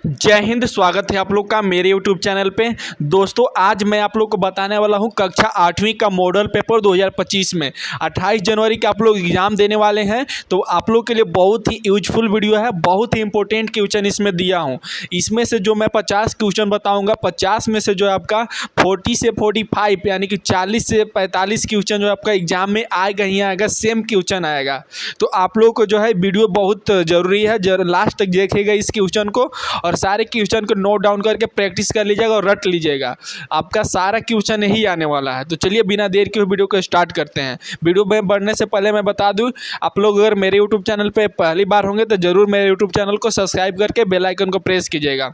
जय हिंद। स्वागत है आप लोग का मेरे यूट्यूब चैनल पे। दोस्तों, आज मैं आप लोग को बताने वाला हूं कक्षा 8वीं का मॉडल पेपर 2025 में 28 जनवरी के आप लोग एग्ज़ाम देने वाले हैं। तो आप लोग के लिए बहुत ही यूजफुल वीडियो है, बहुत ही इंपॉर्टेंट क्वेश्चन इसमें दिया हूं। इसमें से जो मैं 50 क्वेश्चन बताऊंगा, 50 में से जो है आपका 40 से 45 यानी कि 40 से 45 क्वेश्चन जो आपका एग्जाम में आएगा ही आएगा, सेम क्वेश्चन आएगा। तो आप लोग को जो है वीडियो बहुत ज़रूरी है, लास्ट तक देखिएगा इस क्वेश्चन को और सारे क्वेश्चन को नोट डाउन करके प्रैक्टिस कर लीजिएगा और रट लीजिएगा। आपका सारा क्वेश्चन यही आने वाला है। तो चलिए बिना देर के वीडियो को स्टार्ट करते हैं। वीडियो में बढ़ने से पहले मैं बता दूं, आप लोग अगर मेरे यूट्यूब चैनल पे पहली बार होंगे तो ज़रूर मेरे यूट्यूब चैनल को सब्सक्राइब करके बेल आइकन को प्रेस कीजिएगा।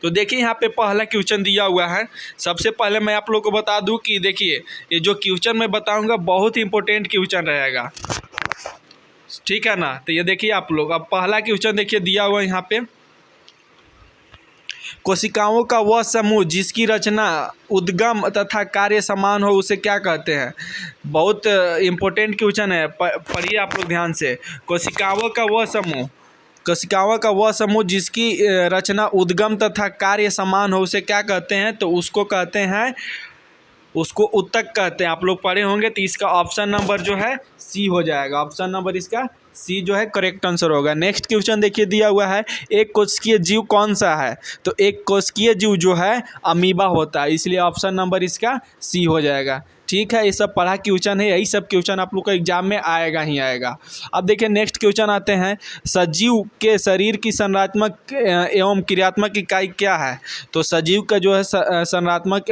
तो देखिए यहाँ पे पहला क्वेश्चन दिया हुआ है। सबसे पहले मैं आप लोग को बता दूं कि देखिए ये जो क्वेश्चन मैं बताऊंगा बहुत ही इंपॉर्टेंट क्वेश्चन रहेगा, ठीक है ना। तो ये देखिए आप लोग, अब पहला क्वेश्चन देखिए दिया हुआ यहाँ पे, कोशिकाओं का वह समूह जिसकी रचना उद्गम तथा कार्य समान हो उसे क्या कहते हैं। बहुत इंपॉर्टेंट क्वेश्चन है, पढ़िए आप लोग ध्यान से। कोशिकाओं का वह समूह जिसकी रचना उद्गम तथा कार्य समान हो उसे क्या कहते हैं। तो उसको कहते हैं, उसको उत्तक कहते हैं। आप लोग पढ़े होंगे। तो इसका ऑप्शन नंबर जो है सी हो जाएगा। ऑप्शन नंबर इसका सी जो है करेक्ट आंसर होगा। नेक्स्ट क्वेश्चन देखिए दिया हुआ है, एक कोशिकीय जीव कौन सा है। तो एक कोशिकीय जीव जो है अमीबा होता है, इसलिए ऑप्शन नंबर इसका सी हो जाएगा। ठीक है, ये सब पढ़ा क्वेश्चन है, यही सब क्वेश्चन आप लोग का एग्जाम में आएगा ही आएगा। अब देखिए नेक्स्ट क्वेश्चन आते हैं, सजीव के शरीर की संरचनात्मक एवं क्रियात्मक इकाई क्या है। तो सजीव का जो है संरचनात्मक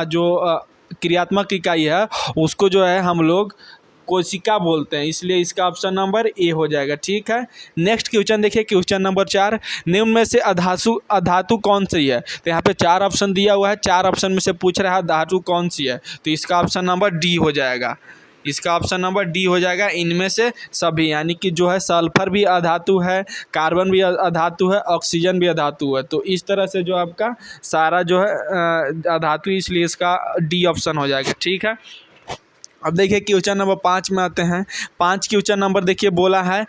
जो क्रियात्मक इकाई है उसको जो है हम लोग कोशिका बोलते हैं, इसलिए इसका ऑप्शन नंबर ए हो जाएगा। ठीक है, नेक्स्ट क्वेश्चन देखिए, क्वेश्चन नंबर 4, निम्न में से अधातु कौन सी है। तो यहाँ पे 4 ऑप्शन दिया हुआ है, 4 ऑप्शन में से पूछ रहा है धातु कौन सी है। तो इसका ऑप्शन नंबर डी हो जाएगा। इसका ऑप्शन नंबर डी हो जाएगा, इनमें से सभी, यानी कि जो है सल्फर भी अधातु है, कार्बन भी अधातु है, ऑक्सीजन भी अधातु है। तो इस तरह से जो आपका सारा जो है अधातु, इसलिए इसका डी ऑप्शन हो जाएगा। ठीक है, अब देखिए क्वेश्चन नंबर 5 में आते हैं। 5 क्वेश्चन नंबर देखिए बोला है,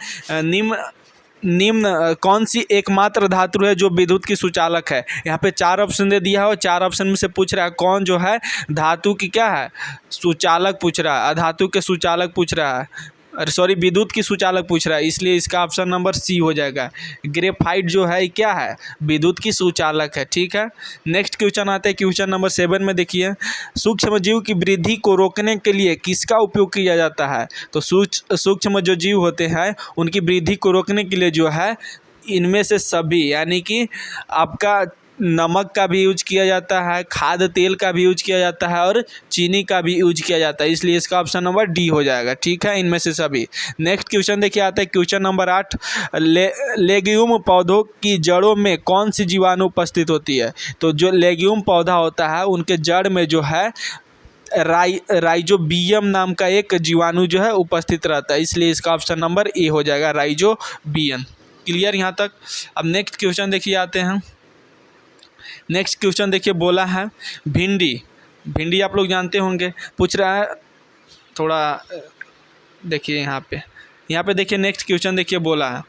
निम्न कौन सी एकमात्र धातु है जो विद्युत की सुचालक है। यहाँ पे 4 ऑप्शन दे दिया है और 4 ऑप्शन में से पूछ रहा है कौन जो है धातु की क्या है, सुचालक पूछ रहा है, अधातु के सुचालक पूछ रहा है, अरे सॉरी विद्युत की सुचालक पूछ रहा है, इसलिए इसका ऑप्शन नंबर सी हो जाएगा। ग्रेफाइट जो है क्या है, विद्युत की सुचालक है। ठीक है, नेक्स्ट क्वेश्चन आते हैं क्वेश्चन नंबर 7 में देखिए, सूक्ष्म जीव की वृद्धि को रोकने के लिए किसका उपयोग किया जाता है। तो सूक्ष्म जो जीव होते हैं उनकी वृद्धि को रोकने के लिए जो है इनमें से सभी, यानी कि आपका नमक का भी यूज किया जाता है, खाद्य तेल का भी यूज किया जाता है और चीनी का भी यूज किया जाता है, इसलिए इसका ऑप्शन नंबर डी हो जाएगा। ठीक है, इनमें से सभी। नेक्स्ट क्वेश्चन देखिए आता है क्वेश्चन नंबर 8, लेग्यूम पौधों की जड़ों में कौन सी जीवाणु उपस्थित होती है। तो जो लेग्यूम पौधा होता है उनके जड़ में जो है राइजोबियम नाम का एक जीवाणु जो है उपस्थित रहता है, इसलिए इसका ऑप्शन नंबर ए हो जाएगा, राइजोबियम। क्लियर यहाँ तक। अब नेक्स्ट क्वेश्चन देखिए आते हैं। नेक्स्ट क्वेश्चन देखिए बोला है, भिंडी आप लोग जानते होंगे, पूछ रहा है थोड़ा देखिए यहाँ पे देखिए नेक्स्ट क्वेश्चन देखिए बोला है,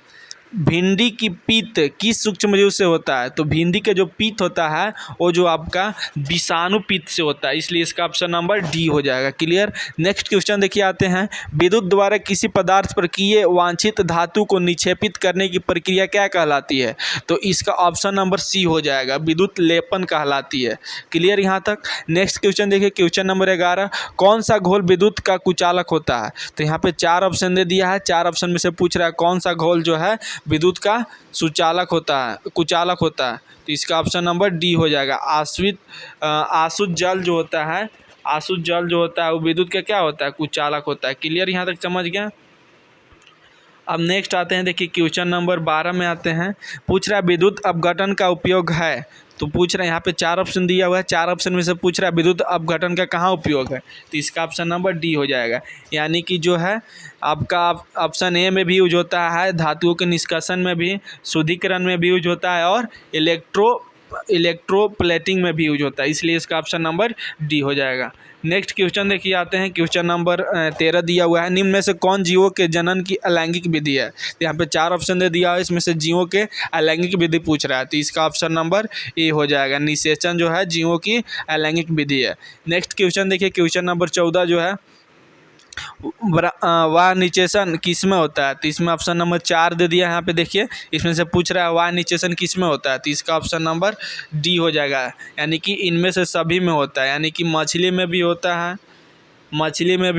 भिंडी की पीत किस सूक्ष्मजीव से होता है। तो भिंडी का जो पीत होता है वो जो आपका विषाणु पीत से होता है, इसलिए इसका ऑप्शन नंबर डी हो जाएगा। क्लियर। नेक्स्ट क्वेश्चन देखिए आते हैं, विद्युत द्वारा किसी पदार्थ पर किए वांछित धातु को निक्षेपित करने की प्रक्रिया क्या कहलाती है। तो इसका ऑप्शन नंबर सी हो जाएगा, विद्युत लेपन कहलाती है। क्लियर यहाँ तक। नेक्स्ट क्वेश्चन देखिए क्वेश्चन नंबर 11, कौन सा घोल विद्युत का कुचालक होता है। तो यहाँ पे 4 ऑप्शन दे दिया है, 4 ऑप्शन में से पूछ रहा है कौन सा घोल जो है विद्युत का सुचालक होता है, कुचालक होता है। तो इसका ऑप्शन नंबर डी हो जाएगा। आसुत जल जो होता है वो विद्युत का क्या होता है, कुचालक होता है। क्लियर यहाँ तक समझ गया। अब नेक्स्ट आते हैं देखिए क्वेश्चन नंबर 12 में आते हैं, पूछ रहा है विद्युत अपघटन का उपयोग है। तो पूछ रहा है यहाँ पे 4 ऑप्शन दिया हुआ है, 4 ऑप्शन में से पूछ रहा है विद्युत अपघटन का कहाँ उपयोग है। तो इसका ऑप्शन नंबर डी हो जाएगा, यानी कि जो है आपका ऑप्शन ए में भी यूज होता है, धातुओं के निष्कर्षण में भी, शुद्धिकरण में भी यूज होता है और इलेक्ट्रोप्लेटिंग में भी यूज होता है, इसलिए इसका ऑप्शन नंबर डी हो जाएगा। नेक्स्ट क्वेश्चन देखिए आते हैं, क्वेश्चन नंबर 13 दिया हुआ है, निम्न में से कौन जीवों के जनन की अलैंगिक विधि है। तो यहाँ पे 4 ऑप्शन दे दिया है, इसमें से जीवों के अलैंगिक विधि पूछ रहा है, तो इसका ऑप्शन नंबर ए हो जाएगा। निषेचन जो है जीवों की अलैंगिक विधि है। नेक्स्ट क्वेश्चन देखिए, क्वेश्चन नंबर 14 जो है, वाह निषेचन किस में होता है। तो इसमें ऑप्शन नंबर 4 दे दिया है, यहाँ पे देखिए इसमें से पूछ रहा है वाह निषेचन किस में होता है, तो इसका ऑप्शन नंबर डी हो जाएगा, यानी कि इनमें से सभी में होता है, यानी कि मछली में भी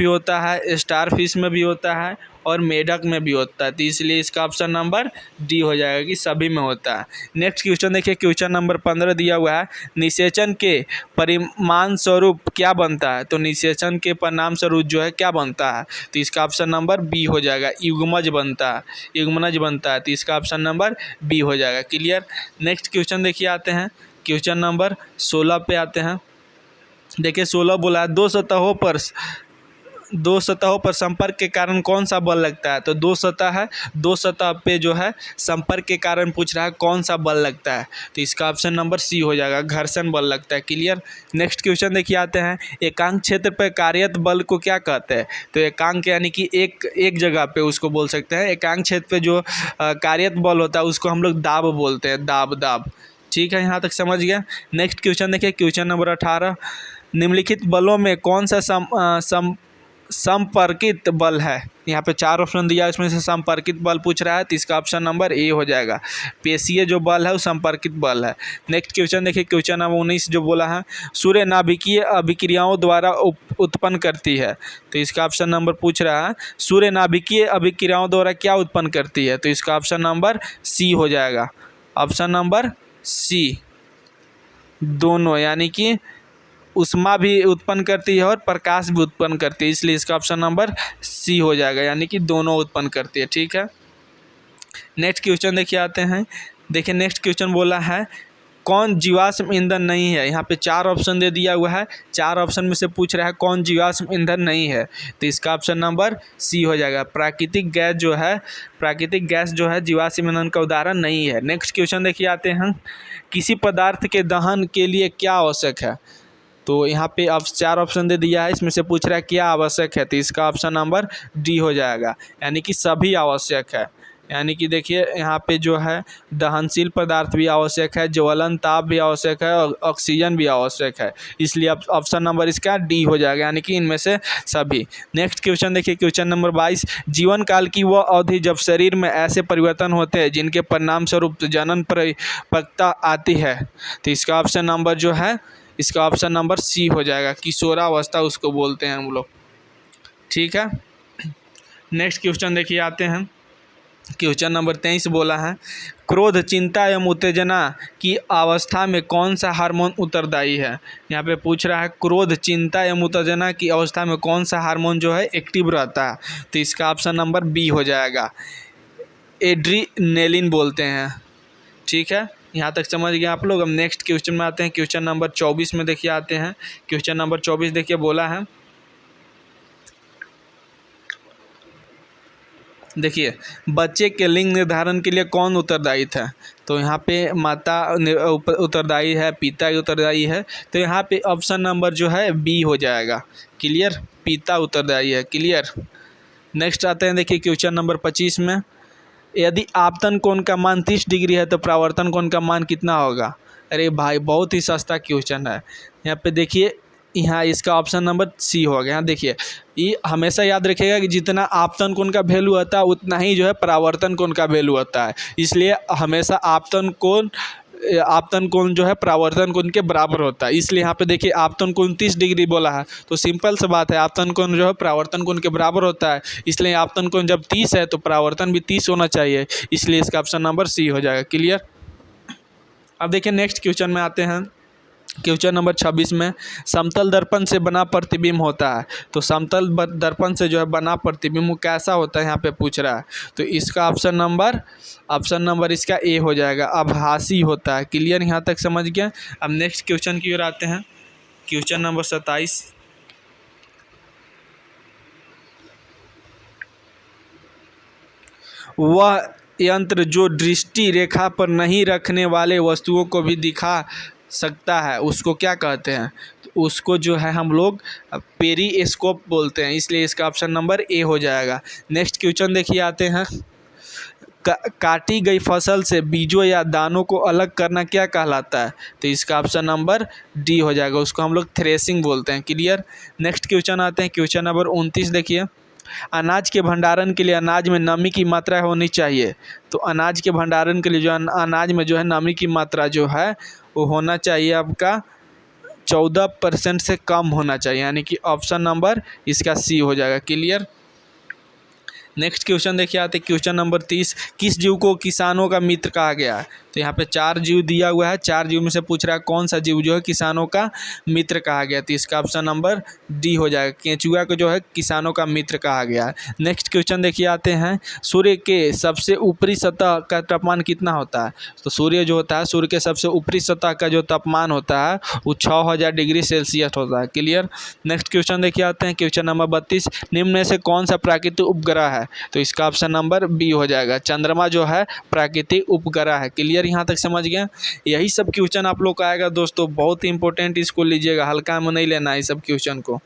होता है, स्टार फिश में भी होता है और मेढक में भी होता है, तो इसलिए इसका ऑप्शन नंबर डी हो जाएगा कि सभी में होता है। नेक्स्ट क्वेश्चन देखिए, क्वेश्चन नंबर 15 दिया हुआ है, निषेचन के परिणाम स्वरूप क्या बनता है। तो निषेचन के परिणाम स्वरूप जो है क्या बनता है, तो इसका ऑप्शन नंबर बी हो जाएगा, युग्मज बनता है, तो इसका ऑप्शन नंबर बी हो जाएगा। क्लियर। नेक्स्ट क्वेश्चन देखिए आते हैं, क्वेश्चन नंबर 16 पे आते हैं। देखिए 16 बोला है, दो सतहों पर संपर्क के कारण कौन सा बल लगता है। तो दो सतह पे जो है संपर्क के कारण पूछ रहा है कौन सा बल लगता है, तो इसका ऑप्शन नंबर सी हो जाएगा, घर्षण बल लगता है। क्लियर। नेक्स्ट क्वेश्चन देखिए आते हैं, एकांक क्षेत्र पर कार्यरत बल को क्या कहते हैं। तो एकांक यानी कि एक जगह पे उसको बोल सकते हैं, एकांक क्षेत्र पे जो कार्यरत बल होता है उसको हम लोग दाब बोलते हैं, दाब। ठीक है, यहाँ तक समझ गया। नेक्स्ट क्वेश्चन देखिए, क्वेश्चन नंबर 18, निम्नलिखित बलों में कौन सा संपर्कित बल है। यहाँ पे 4 ऑप्शन दिया, इसमें से संपर्कित बल पूछ रहा है, तो इसका ऑप्शन नंबर ए हो जाएगा। पेशीय जो बल है वो संपर्कित बल है। नेक्स्ट क्वेश्चन देखिए, क्वेश्चन नंबर 19 जो बोला है, सूर्य नाभिकीय अभिक्रियाओं द्वारा उत्पन्न करती है। तो इसका ऑप्शन नंबर पूछ रहा है, सूर्य नाभिकीय अभिक्रियाओं द्वारा क्या उत्पन्न करती है, तो इसका ऑप्शन नंबर सी हो जाएगा, ऑप्शन नंबर सी, दोनों, यानी कि ऊष्मा भी उत्पन्न करती है और प्रकाश भी उत्पन्न करती है, इसलिए इसका ऑप्शन नंबर सी हो जाएगा, यानी कि दोनों उत्पन्न करती है। ठीक है। नेक्स्ट क्वेश्चन देखिए आते हैं, देखिए नेक्स्ट क्वेश्चन बोला है, कौन जीवाश्म ईंधन नहीं है। यहाँ पे 4 ऑप्शन दे दिया हुआ है, 4 ऑप्शन में से पूछ रहा है कौन जीवाश्म ईंधन नहीं है, तो इसका ऑप्शन नंबर सी हो जाएगा, प्राकृतिक गैस जो है जीवाश्म ईंधन का उदाहरण नहीं है। नेक्स्ट क्वेश्चन देखिए आते हैं, किसी पदार्थ के दहन के लिए क्या आवश्यक है। तो यहाँ पे अब 4 ऑप्शन दे दिया है, इसमें से पूछ रहा है क्या आवश्यक है, तो इसका ऑप्शन नंबर डी हो जाएगा, यानी कि सभी आवश्यक है। यानी कि देखिए यहाँ पे जो है दहनशील पदार्थ भी आवश्यक है, ज्वलन ताप भी आवश्यक है और ऑक्सीजन भी आवश्यक है, इसलिए ऑप्शन नंबर इसका डी हो जाएगा, यानी कि इनमें से सभी। नेक्स्ट क्वेश्चन देखिए, क्वेश्चन नंबर 22, जीवन काल की वह अवधि जब शरीर में ऐसे परिवर्तन होते हैं जिनके परिणाम स्वरूप जनन परिपक्वता आती है, तो इसका ऑप्शन नंबर जो है, इसका ऑप्शन नंबर सी हो जाएगा, किशोरावस्था उसको बोलते हैं हम लोग। ठीक है। नेक्स्ट क्वेश्चन देखिए आते हैं, क्वेश्चन नंबर 23 बोला है, क्रोध चिंता एवं उत्तेजना की अवस्था में कौन सा हार्मोन उत्तरदायी है। यहाँ पे पूछ रहा है क्रोध चिंता एवं उत्तेजना की अवस्था में कौन सा हार्मोन जो है एक्टिव रहता है, तो इसका ऑप्शन नंबर बी हो जाएगा, एड्रीनेलिन बोलते हैं। ठीक है, यहाँ तक समझ गए आप लोग। अब नेक्स्ट क्वेश्चन में आते हैं, क्वेश्चन नंबर 24 में देखिए आते हैं, क्वेश्चन नंबर 24 देखिए बोला है, देखिए बच्चे के लिंग निर्धारण के लिए कौन उत्तरदायी था। तो यहाँ पे माता उत्तरदायी है, पिता उत्तरदायी है, तो यहाँ पे ऑप्शन नंबर जो है बी हो जाएगा। क्लियर, पिता उत्तरदायी है। क्लियर। नेक्स्ट आते हैं, देखिए क्वेश्चन नंबर 25 में, यदि आपतन कोण का मान 30 डिग्री है तो परावर्तन कोण का मान कितना होगा। अरे भाई बहुत ही सस्ता क्वेश्चन है। यहाँ पे देखिए, यहाँ इसका ऑप्शन नंबर सी हो गया। यहाँ देखिए, ये हमेशा याद रखिएगा कि जितना आपतन कोण का वैल्यू होता है उतना ही जो है परावर्तन कोण का वैल्यू होता है, इसलिए हमेशा आपतन कोण जो है परावर्तन कोण के बराबर होता है। इसलिए यहाँ पे देखिए आपतन कोण 30 डिग्री बोला है, तो सिंपल सी बात है, आपतन कोण जो है परावर्तन कोण के बराबर होता है, इसलिए आपतन कोण जब 30 है तो परावर्तन भी 30 होना चाहिए, इसलिए इसका ऑप्शन नंबर सी हो जाएगा। क्लियर। अब देखिए नेक्स्ट क्वेश्चन में आते हैं, क्वेश्चन नंबर 26 में, समतल दर्पण से बना प्रतिबिंब होता है। तो समतल दर्पण से जो है बना प्रतिबिंब कैसा होता है यहाँ पे पूछ रहा है, तो इसका ऑप्शन नंबर इसका ए हो जाएगा, आभासी होता है। क्लियर, यहाँ तक समझ गया। अब नेक्स्ट क्वेश्चन की ओर आते हैं, क्वेश्चन नंबर 27, वह यंत्र जो दृष्टि रेखा पर नहीं रखने वाले वस्तुओं को भी दिखा सकता है उसको क्या कहते हैं? तो उसको जो है हम लोग पेरिस्कोप बोलते हैं, इसलिए इसका ऑप्शन नंबर ए हो जाएगा। नेक्स्ट क्वेश्चन देखिए आते हैं, काटी गई फसल से बीजों या दानों को अलग करना क्या कहलाता है? तो इसका ऑप्शन नंबर डी हो जाएगा, उसको हम लोग थ्रेसिंग बोलते हैं। क्लियर। नेक्स्ट क्वेश्चन आते हैं, क्वेश्चन नंबर 29 देखिए, अनाज के भंडारण के लिए अनाज में नमी की मात्रा होनी चाहिए। तो अनाज के भंडारण के लिए जो अनाज में जो है नमी की मात्रा जो है वो होना चाहिए आपका 14% से कम होना चाहिए, यानी कि ऑप्शन नंबर इसका सी हो जाएगा। क्लियर। नेक्स्ट क्वेश्चन देखिए आते क्वेश्चन नंबर 30, किस जीव को किसानों का मित्र कहा गया है? तो यहाँ पे 4 जीव दिया हुआ है, 4 जीव में से पूछ रहा है कौन सा जीव जो है किसानों का मित्र कहा गया? तो इसका ऑप्शन नंबर डी हो जाएगा, केंचुआ को जो है किसानों का मित्र कहा गया है। नेक्स्ट क्वेश्चन देखिए आते हैं, सूर्य के सबसे ऊपरी सतह का तापमान कितना होता है? तो सूर्य जो होता है, सूर्य के सबसे ऊपरी सतह का जो तापमान होता है वो 6000 डिग्री सेल्सियस होता है। क्लियर। नेक्स्ट क्वेश्चन देखिए आते हैं, क्वेश्चन नंबर 32, निम्न में से कौन सा प्राकृतिक उपग्रह है? तो इसका ऑप्शन नंबर बी हो जाएगा, चंद्रमा जो है प्राकृतिक उपग्रह है। क्लियर, यहाँ तक समझ गए? यही सब क्वेश्चन आप लोग का आएगा दोस्तों, बहुत ही इंपॉर्टेंट, इसको लीजिएगा, हल्का में नहीं लेना है इस सब क्वेश्चन को।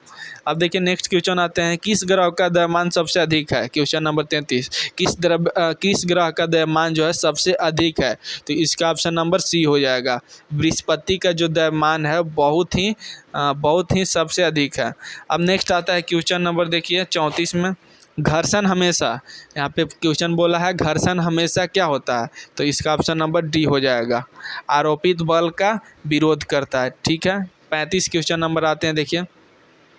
अब देखिए नेक्स्ट क्वेश्चन आते हैं, किस ग्रह का द्रव्यमान सबसे अधिक है? क्वेश्चन नंबर 33, किस ग्रह का द्रव्यमान जो है सबसे अधिक है? तो इसका ऑप्शन नंबर सी हो जाएगा, बृहस्पति का जो द्रव्यमान है बहुत ही सबसे अधिक है। अब नेक्स्ट आता है क्वेश्चन नंबर देखिए 34 में, घर्षण हमेशा, यहाँ पे क्वेश्चन बोला है घर्षण हमेशा क्या होता है? तो इसका ऑप्शन नंबर डी हो जाएगा, आरोपित बल का विरोध करता है। ठीक है। 35 क्वेश्चन नंबर आते हैं देखिए,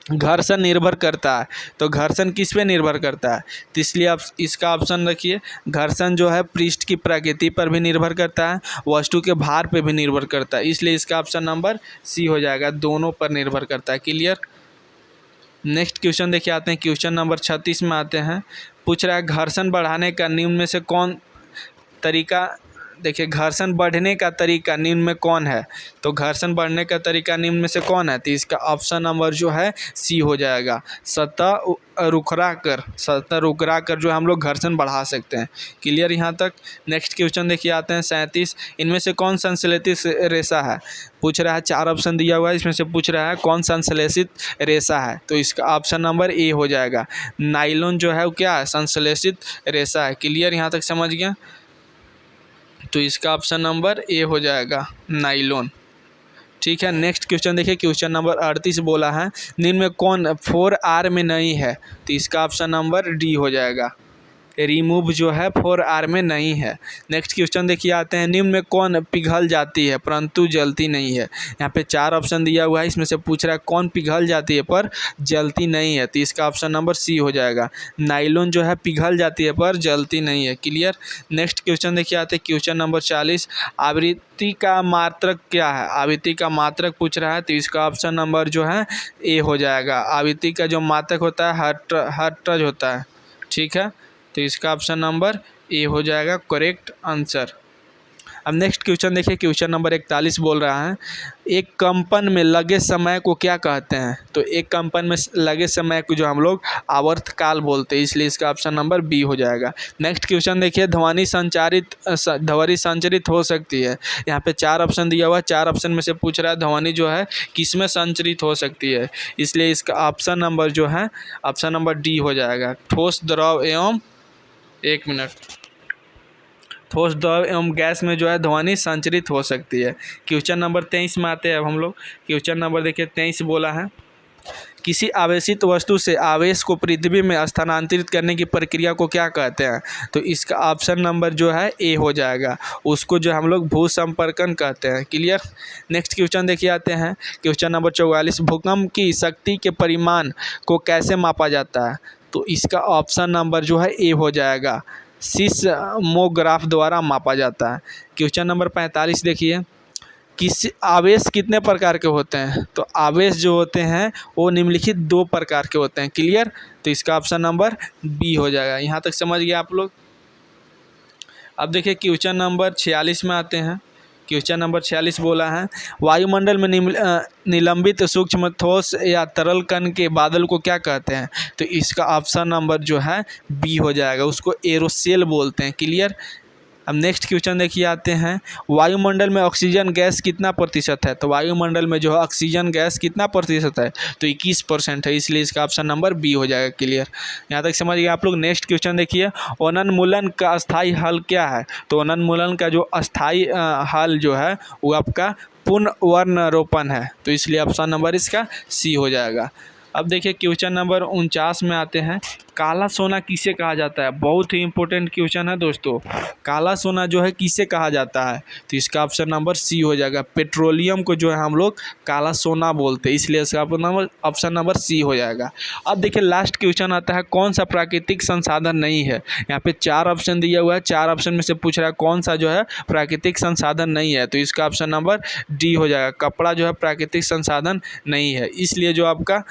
घर्षण निर्भर करता है, तो घर्षण किस पे निर्भर करता है? तो इसलिए आप इसका ऑप्शन रखिए, घर्षण जो है पृष्ठ की प्रकृति पर भी निर्भर करता है, वस्तु के भार पे भी निर्भर करता है, इसलिए इसका ऑप्शन नंबर सी हो जाएगा, दोनों पर निर्भर करता है। क्लियर। नेक्स्ट क्वेश्चन देखिए आते हैं, क्वेश्चन नंबर 36 में आते हैं, पूछ रहा है घर्षण बढ़ाने का निम्न में से कौन तरीका, देखिए घर्षण बढ़ने का तरीका निम्न में कौन है? तो घर्षण बढ़ने का तरीका निम्न में से कौन है? तो इसका ऑप्शन नंबर जो है सी हो जाएगा, सतह रुखरा कर जो हम लोग घर्षण बढ़ा सकते हैं। क्लियर यहाँ तक। नेक्स्ट क्वेश्चन देखिए आते हैं 37, इनमें से कौन संश्लेषित रेशा है? पूछ रहा है, 4 ऑप्शन दिया हुआ है, इसमें से पूछ रहा है कौन संश्लेषित रेशा है? तो इसका ऑप्शन नंबर ए हो जाएगा, नायलॉन जो है वो क्या है? संश्लेषित रेशा है। क्लियर यहाँ तक समझ गया? तो इसका ऑप्शन नंबर ए हो जाएगा, नाइलॉन। ठीक है। नेक्स्ट क्वेश्चन देखिए, क्वेश्चन नंबर 38 बोला है, निम्न में कौन 4R में नहीं है? तो इसका ऑप्शन नंबर डी हो जाएगा, रिमूव जो है 4R में नहीं है। नेक्स्ट क्वेश्चन देखिए आते हैं, निम्न में कौन पिघल जाती है परंतु जलती नहीं है? यहाँ पे 4 ऑप्शन दिया हुआ है, इसमें से पूछ रहा है कौन पिघल जाती है पर जलती नहीं है? तो इसका ऑप्शन नंबर सी हो जाएगा, नायलॉन जो है पिघल जाती है पर जलती नहीं है। क्लियर। नेक्स्ट क्वेश्चन देखिए आते हैं, क्वेश्चन नंबर 40, आवृत्ति का मात्रक क्या है? आवृत्ति का मात्रक पूछ रहा है, तो इसका ऑप्शन नंबर जो है ए हो जाएगा, आवृत्ति का जो मात्रक होता है हर्ट्ज होता है। ठीक है। तो इसका ऑप्शन नंबर ए हो जाएगा करेक्ट आंसर। अब नेक्स्ट क्वेश्चन देखिए, क्वेश्चन नंबर 41 बोल रहा है, एक कंपन में लगे समय को क्या कहते हैं? तो एक कंपन में लगे समय को जो हम लोग आवर्तकाल बोलते हैं, इसलिए इसका ऑप्शन नंबर बी हो जाएगा। नेक्स्ट क्वेश्चन देखिए, ध्वनि संचरित हो सकती है। यहाँ पे 4 ऑप्शन दिया हुआ है, 4 ऑप्शन में से पूछ रहा है ध्वनि जो है किस में संचरित हो सकती है? इसलिए इसका ऑप्शन नंबर जो है ऑप्शन नंबर डी हो जाएगा, ठोस द्रव एवं ठोस द्रव एवं गैस में जो है ध्वनि संचरित हो सकती है। क्वेश्चन नंबर 23 में आते हैं अब हम लोग। क्वेश्चन नंबर देखिए 23 बोला है, किसी आवेशित वस्तु से आवेश को पृथ्वी में स्थानांतरित करने की प्रक्रिया को क्या कहते हैं? तो इसका ऑप्शन नंबर जो है ए हो जाएगा, उसको जो हम लोग भूसंपर्कन कहते हैं। क्लियर। नेक्स्ट क्वेश्चन देखिए आते हैं, क्वेश्चन नंबर 44, भूकंप की शक्ति के परिमाण को कैसे मापा जाता है? तो इसका ऑप्शन नंबर जो है ए हो जाएगा, सीस्मोग्राफ द्वारा मापा जाता है। क्वेश्चन नंबर 45 देखिए, आवेश कितने प्रकार के होते हैं? तो आवेश जो होते हैं वो निम्नलिखित 2 प्रकार के होते हैं। क्लियर। तो इसका ऑप्शन नंबर बी हो जाएगा। यहाँ तक समझ गए आप लोग। अब देखिए क्वेश्चन नंबर 46 में आते हैं। क्वेश्चन नंबर 46 बोला है, वायुमंडल में निलंबित सूक्ष्म ठोस या तरल कण के बादल को क्या कहते हैं? तो इसका ऑप्शन नंबर जो है बी हो जाएगा, उसको एरोसेल बोलते हैं। क्लियर। अब नेक्स्ट क्वेश्चन देखिए आते हैं, वायुमंडल में ऑक्सीजन गैस कितना प्रतिशत है? तो वायुमंडल में जो है ऑक्सीजन गैस कितना प्रतिशत है? तो 21% है, इसलिए इसका ऑप्शन नंबर बी हो जाएगा। क्लियर, यहाँ तक समझ गए आप लोग। नेक्स्ट क्वेश्चन देखिए, वनोन्मूलन का अस्थायी हल क्या है? तो वनोन्मूलन का जो अस्थायी हल जो है वो आपका पुनर्वनरोपण है, तो इसलिए ऑप्शन नंबर इसका सी हो जाएगा। अब देखिए क्वेश्चन नंबर 49 में आते हैं, काला सोना किसे कहा जाता है? बहुत ही इंपॉर्टेंट क्वेश्चन है दोस्तों। काला सोना जो है किसे कहा जाता है? तो इसका ऑप्शन नंबर सी हो जाएगा। पेट्रोलियम को जो है हम लोग काला सोना बोलते हैं, इसलिए इसका ऑप्शन नंबर सी हो जाएगा। अब देखिए लास्ट क्वेश्चन आता है, कौन सा प्राकृतिक संसाधन नहीं है? यहाँ पे 4 ऑप्शन दिया हुआ है, 4 ऑप्शन में से पूछ रहा है कौन सा जो है प्राकृतिक संसाधन नहीं है? तो इसका ऑप्शन नंबर डी हो जाएगा। कपड़ा जो है प्राकृतिक संसाधन नहीं है, इसलिए जो आपका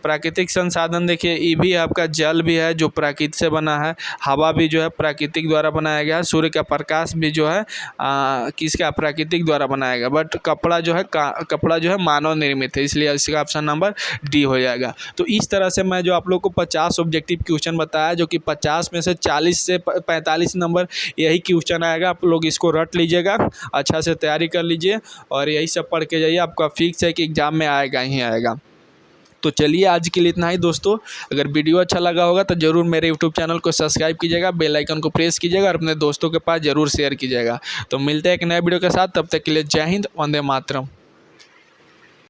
प्राकृतिक संसाधन देखिए ये भी आपका जल भी है जो प्रकृति से बना है, हवा भी जो है प्राकृतिक द्वारा बनाया गया है, सूर्य का प्रकाश भी जो है किसका प्राकृतिक द्वारा बनाया गया, बट कपड़ा जो है मानव निर्मित है, इसलिए इसका ऑप्शन नंबर डी हो जाएगा। तो इस तरह से मैं जो आप लोग को 50 ऑब्जेक्टिव क्वेश्चन बताया, जो कि 50 में से 40 से 45 नंबर यही क्वेश्चन आएगा। आप लोग इसको रट लीजिएगा, अच्छा से तैयारी कर लीजिए और यही सब पढ़ के जाइए, आपका फिक्स है कि एग्जाम में आएगा ही आएगा। तो चलिए आज के लिए इतना ही दोस्तों। अगर वीडियो अच्छा लगा होगा तो ज़रूर मेरे यूट्यूब चैनल को सब्सक्राइब कीजिएगा, बेल आइकन को प्रेस कीजिएगा और अपने दोस्तों के पास ज़रूर शेयर कीजिएगा। तो मिलते हैं एक नए वीडियो के साथ, तब तक के लिए जय हिंद, वंदे मातरम।